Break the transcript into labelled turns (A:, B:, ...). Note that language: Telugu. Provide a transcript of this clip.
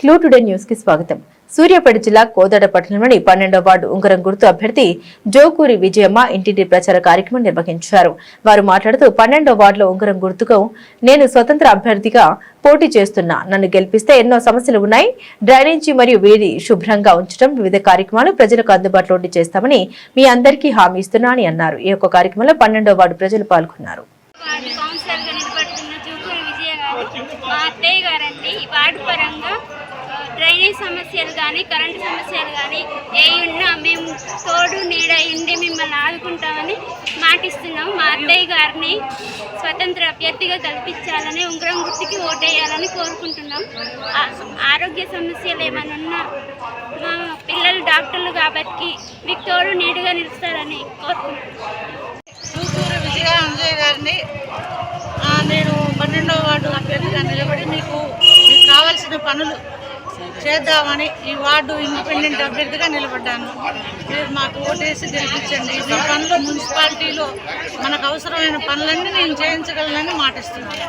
A: క్లూ టుడే న్యూస్ కి స్వాగతం. సూర్యాపేట జిల్లా కోదాడ పట్టణంలోని 12వ వార్డు ఉంగరం గుర్తు అభ్యర్థి జోకూరి విజయమ్మ ఇంటింటి ప్రచార కార్యక్రమం నిర్వహించారు. వారు మాట్లాడుతూ 12వ వార్డులో ఉంగరం గుర్తుకు నేను స్వతంత్ర అభ్యర్థిగా పోటీ చేస్తున్నా, నన్ను గెలిపిస్తే ఎన్నో సమస్యలు ఉన్నాయి, డ్రైనేజీ మరియు వీధి శుభ్రంగా ఉంచడం, వివిధ కార్యక్రమాలు ప్రజలకు అందుబాటులో చేస్తామని మీ అందరికీ హామీ ఇస్తున్నా అని అన్నారు. ఈ యొక్క కార్యక్రమంలో 12వ వార్డు ప్రజలు పాల్గొన్నారు.
B: మా అత్తయ్య గారండి వార్డు పరంగా డ్రైనేజ్ సమస్యలు కానీ కరెంటు సమస్యలు కానీ ఏ ఉన్నా మేము తోడు నీడ ఇండి మిమ్మల్ని ఆదుకుంటామని మాటిస్తున్నాం. మా అత్తయ్య గారిని స్వతంత్ర అభ్యర్థిగా కల్పించాలని ఉంగరం గుర్తుకి ఓటేయాలని కోరుకుంటున్నాం. ఆరోగ్య సమస్యలు ఏమైనా ఉన్నా మా పిల్లలు డాక్టర్లు కాబట్టి మీకు తోడు నీడుగా నిలుస్తారని కోరుకుంటున్నాం.
C: నేను 12వ వార్డు అభ్యర్థిగా నిలబడి మీకు కావాల్సిన పనులు చేద్దామని ఈ వార్డు ఇండిపెండెంట్ అభ్యర్థిగా నిలబడ్డాను. మీరు మాకు ఓటేసి గెలిపించండి. ఈ పనులు మున్సిపాలిటీలో మనకు అవసరమైన పనులన్నీ నేను చేయించగలనని మాటిస్తున్నాను.